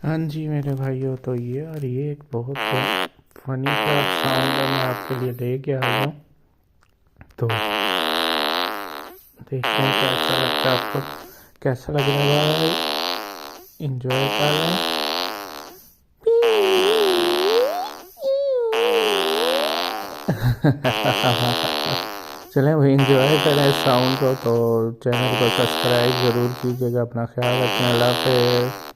हाँ जी मेरे भाइयों, तो ये एक बहुत फनी सा साउंड मैं आपके लिए लेके आया हूँ। तो देखते हैं कैसा लगता है आपको, कैसा लग रहा है भाई। इंजॉय कर रहे हैं। चलें भाई, इंजॉय करें साउंड को। तो चैनल को सब्सक्राइब ज़रूर कीजिएगा। अपना ख्याल रखें। अल्लाह हाफ़िज़।